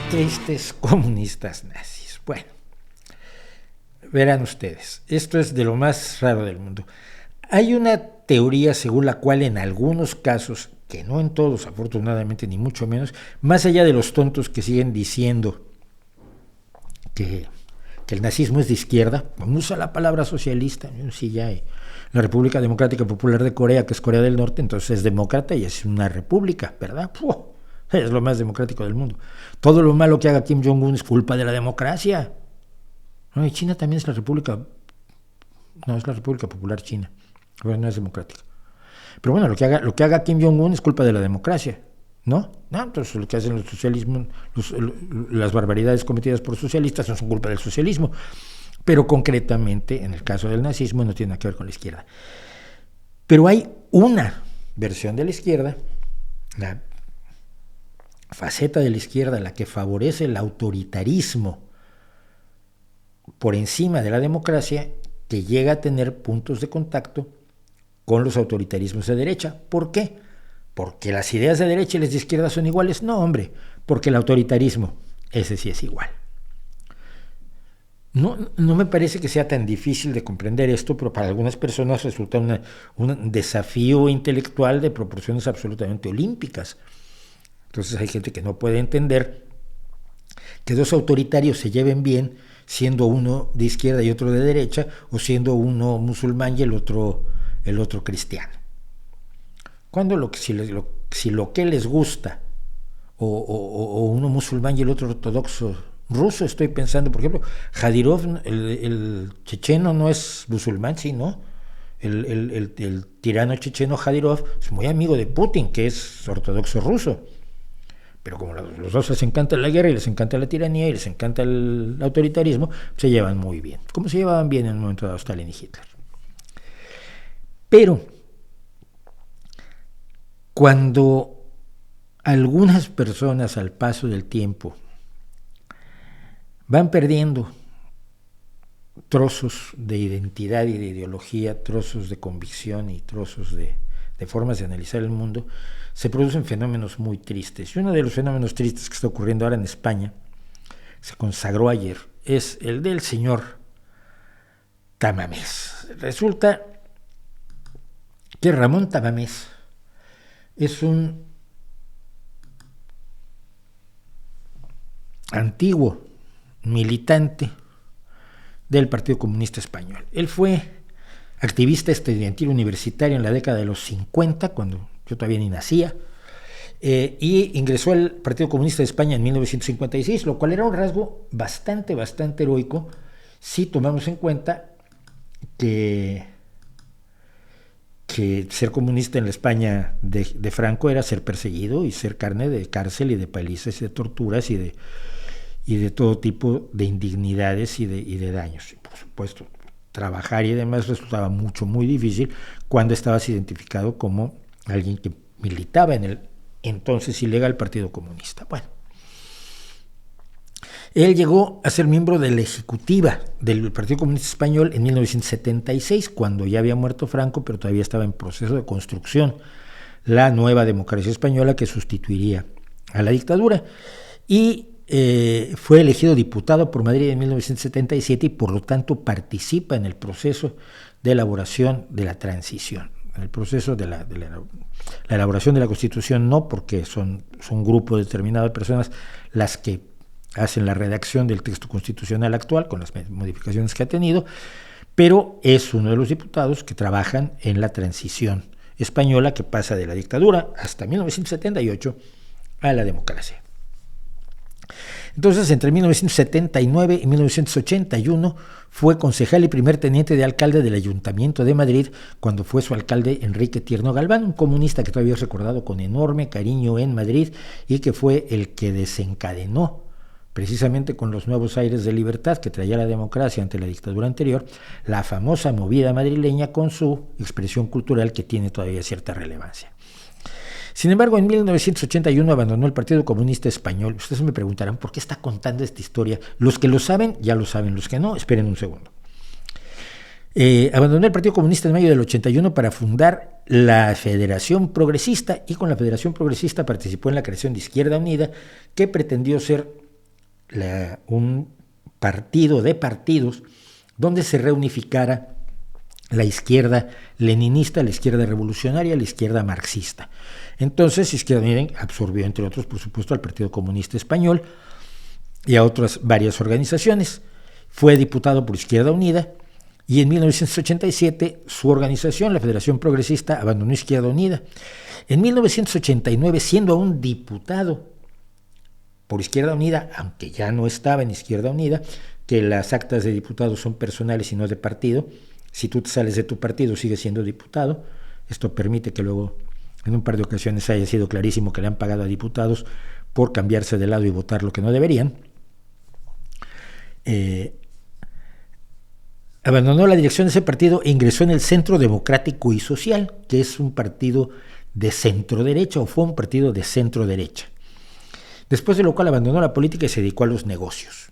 Tristes comunistas nazis. Bueno, verán ustedes, esto es de lo más raro del mundo. Hay una teoría según la cual en algunos casos, que no en todos afortunadamente ni mucho menos, más allá de los tontos que siguen diciendo que el nazismo es de izquierda, usa la palabra socialista, sí, ya la República Democrática Popular de Corea, que es Corea del Norte, entonces es demócrata y es una república, ¿verdad? Es lo más democrático del mundo. Todo lo malo que haga Kim Jong-un es culpa de la democracia. No, y China también es la República, no, es la República Popular China, pero no es democrática. Pero bueno, lo que haga Kim Jong-un es culpa de la democracia, ¿no? No, entonces lo que hacen los socialismos, las barbaridades cometidas por socialistas son culpa del socialismo. Pero concretamente, en el caso del nazismo, no tiene nada que ver con la izquierda. Pero hay una versión de la izquierda, la faceta de la izquierda, la que favorece el autoritarismo por encima de la democracia, que llega a tener puntos de contacto con los autoritarismos de derecha. ¿Por qué? ¿Porque las ideas de derecha y las de izquierda son iguales? No, hombre, porque el autoritarismo, ese sí es igual. No me parece que sea tan difícil de comprender esto, pero para algunas personas resulta un desafío intelectual de proporciones absolutamente olímpicas. Entonces hay gente que no puede entender que dos autoritarios se lleven bien siendo uno de izquierda y otro de derecha, o siendo uno musulmán y el otro cristiano. Cuando si lo que les gusta, o uno musulmán y el otro ortodoxo ruso, estoy pensando, por ejemplo, Kadyrov, el checheno, no es musulmán, sí, ¿no? El tirano checheno Kadyrov es muy amigo de Putin, que es ortodoxo ruso. Pero como los dos les encanta la guerra y les encanta la tiranía y les encanta el autoritarismo, se llevan muy bien, como se llevaban bien en un momento dado Stalin y Hitler. Pero cuando algunas personas al paso del tiempo van perdiendo trozos de identidad y de ideología, trozos de convicción y trozos de formas de analizar el mundo, se producen fenómenos muy tristes. Y uno de los fenómenos tristes que está ocurriendo ahora en España, se consagró ayer, es el del señor Tamames. Resulta que Ramón Tamames es un antiguo militante del Partido Comunista Español. Él fue activista estudiantil universitario en la década de los 50, cuando yo todavía ni nacía, y ingresó al Partido Comunista de España en 1956, lo cual era un rasgo bastante heroico si tomamos en cuenta que ser comunista en la España de Franco era ser perseguido y ser carne de cárcel y de palizas y de torturas y de todo tipo de indignidades y de daños. Y por supuesto, trabajar y demás resultaba muy difícil cuando estabas identificado como alguien que militaba en el entonces ilegal Partido Comunista. Bueno, él llegó a ser miembro de la ejecutiva del Partido Comunista Español en 1976, cuando ya había muerto Franco, pero todavía estaba en proceso de construcción la nueva democracia española que sustituiría a la dictadura. Y fue elegido diputado por Madrid en 1977 y por lo tanto participa en el proceso de elaboración de la transición, en el proceso de la elaboración de la Constitución, no porque son un grupo determinado de personas las que hacen la redacción del texto constitucional actual con las modificaciones que ha tenido, pero es uno de los diputados que trabajan en la transición española que pasa de la dictadura hasta 1978 a la democracia. Entonces, entre 1979 y 1981 fue concejal y primer teniente de alcalde del Ayuntamiento de Madrid cuando fue su alcalde Enrique Tierno Galván, un comunista que todavía es recordado con enorme cariño en Madrid y que fue el que desencadenó, precisamente con los nuevos aires de libertad que traía la democracia ante la dictadura anterior, la famosa movida madrileña con su expresión cultural que tiene todavía cierta relevancia. Sin embargo, en 1981 abandonó el Partido Comunista Español. Ustedes me preguntarán por qué está contando esta historia. Los que lo saben, ya lo saben. Los que no, esperen un segundo. Abandonó el Partido Comunista en mayo del 81 para fundar la Federación Progresista, y con la Federación Progresista participó en la creación de Izquierda Unida, que pretendió ser un partido de partidos donde se reunificara la izquierda leninista, la izquierda revolucionaria, la izquierda marxista. Entonces, Izquierda Unida absorbió, entre otros, por supuesto, al Partido Comunista Español y a otras varias organizaciones. Fue diputado por Izquierda Unida y en 1987 su organización, la Federación Progresista, abandonó Izquierda Unida. En 1989, siendo aún diputado por Izquierda Unida, aunque ya no estaba en Izquierda Unida, que las actas de diputados son personales y no de partido, si tú te sales de tu partido sigues siendo diputado. Esto permite que luego en un par de ocasiones haya sido clarísimo que le han pagado a diputados por cambiarse de lado y votar lo que no deberían. Abandonó la dirección de ese partido e ingresó en el Centro Democrático y Social, que es un partido de centro derecha, o fue un partido de centro derecha. Después de lo cual abandonó la política y se dedicó a los negocios.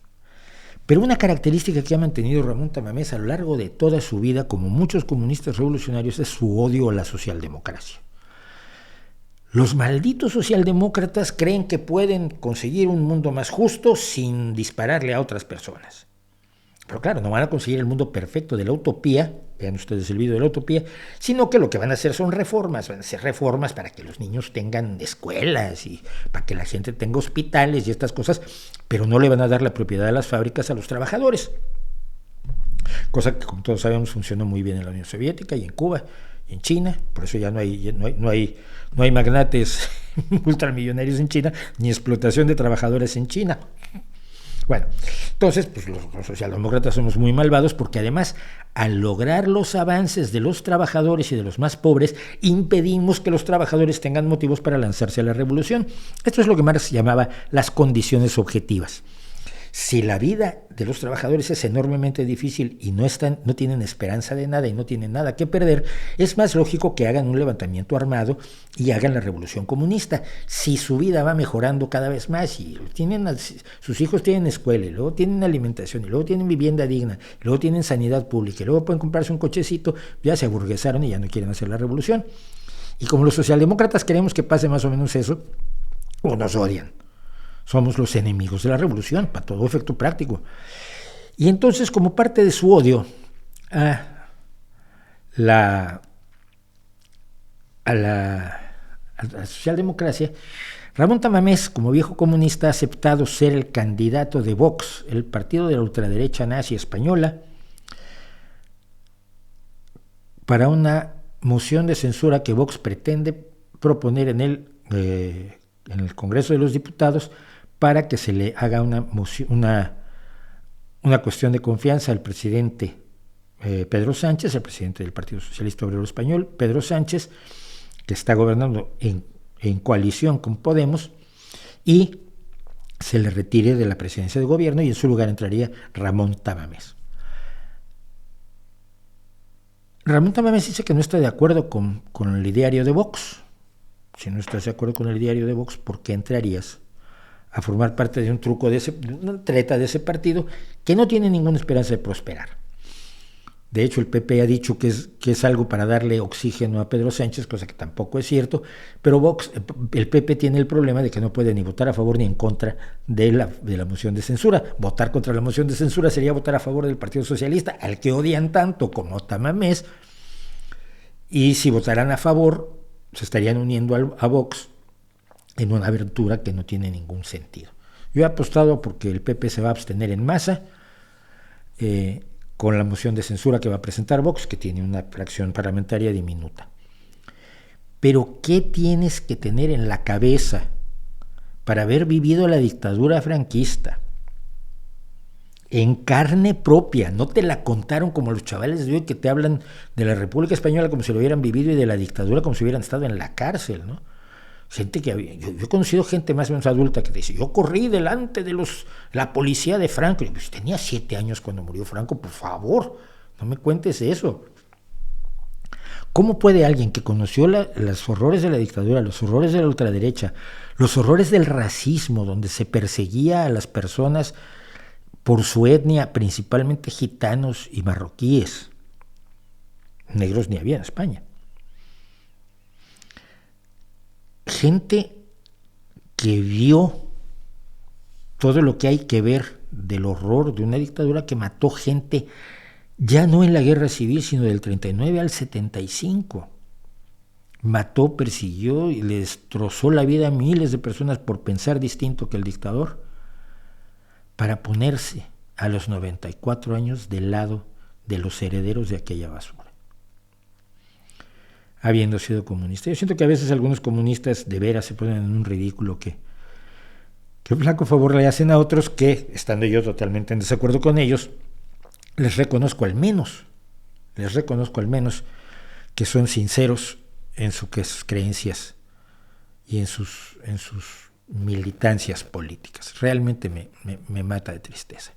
Pero una característica que ha mantenido Ramón Tamames a lo largo de toda su vida, como muchos comunistas revolucionarios, es su odio a la socialdemocracia. Los malditos socialdemócratas creen que pueden conseguir un mundo más justo sin dispararle a otras personas. Pero claro, no van a conseguir el mundo perfecto de la utopía, vean ustedes el video de la utopía, sino que lo que van a hacer son reformas, van a hacer reformas para que los niños tengan escuelas y para que la gente tenga hospitales y estas cosas, pero no le van a dar la propiedad de las fábricas a los trabajadores. Cosa que, como todos sabemos, funcionó muy bien en la Unión Soviética y en Cuba y en China, por eso ya no hay magnates ultramillonarios en China, ni explotación de trabajadores en China. Bueno, entonces, pues los socialdemócratas somos muy malvados porque además, al lograr los avances de los trabajadores y de los más pobres, impedimos que los trabajadores tengan motivos para lanzarse a la revolución. Esto es lo que Marx llamaba las condiciones objetivas. Si la vida de los trabajadores es enormemente difícil y no tienen esperanza de nada y no tienen nada que perder, es más lógico que hagan un levantamiento armado y hagan la revolución comunista. Si su vida va mejorando cada vez más y sus hijos tienen escuela, y luego tienen alimentación, y luego tienen vivienda digna, y luego tienen sanidad pública, y luego pueden comprarse un cochecito, ya se aburguesaron y ya no quieren hacer la revolución. Y como los socialdemócratas queremos que pase más o menos eso, o nos odian. Somos los enemigos de la revolución, para todo efecto práctico. Y entonces, como parte de su odio a la socialdemocracia, Ramón Tamames, como viejo comunista, ha aceptado ser el candidato de Vox, el partido de la ultraderecha nazi española, para una moción de censura que Vox pretende proponer en el Congreso de los Diputados, para que se le haga una cuestión de confianza al presidente Pedro Sánchez, el presidente del Partido Socialista Obrero Español, Pedro Sánchez, que está gobernando en coalición con Podemos, y se le retire de la presidencia de gobierno y en su lugar entraría Ramón Tamames. Ramón Tamames dice que no está de acuerdo con el ideario de Vox. Si no estás de acuerdo con el ideario de Vox, ¿por qué entrarías a formar parte de un truco una treta de ese partido que no tiene ninguna esperanza de prosperar? De hecho, el PP ha dicho que es algo para darle oxígeno a Pedro Sánchez, cosa que tampoco es cierto, pero el PP tiene el problema de que no puede ni votar a favor ni en contra de la moción de censura. Votar contra la moción de censura sería votar a favor del Partido Socialista, al que odian tanto como Tamames, y si votaran a favor, se estarían uniendo a Vox en una abertura que no tiene ningún sentido. Yo he apostado porque el PP se va a abstener en masa con la moción de censura que va a presentar Vox, que tiene una fracción parlamentaria diminuta. Pero ¿qué tienes que tener en la cabeza para haber vivido la dictadura franquista en carne propia? No te la contaron como los chavales de hoy que te hablan de la República Española como si lo hubieran vivido y de la dictadura como si hubieran estado en la cárcel, ¿no? Gente que yo he conocido gente más o menos adulta que dice, yo corrí delante de la policía de Franco. Y pues tenía 7 años cuando murió Franco, por favor, no me cuentes eso. ¿Cómo puede alguien que conoció los horrores de la dictadura, los horrores de la ultraderecha, los horrores del racismo, donde se perseguía a las personas por su etnia, principalmente gitanos y marroquíes? Negros ni había en España. Gente que vio todo lo que hay que ver del horror de una dictadura que mató gente ya no en la guerra civil, sino del 39 al 75. Mató, persiguió y le destrozó la vida a miles de personas por pensar distinto que el dictador, para ponerse a los 94 años del lado de los herederos de aquella basura, habiendo sido comunista. Yo siento que a veces algunos comunistas de veras se ponen en un ridículo que flaco favor le hacen a otros que, estando yo totalmente en desacuerdo con ellos, les reconozco al menos que son sinceros en sus creencias y en sus militancias políticas. Realmente me mata de tristeza.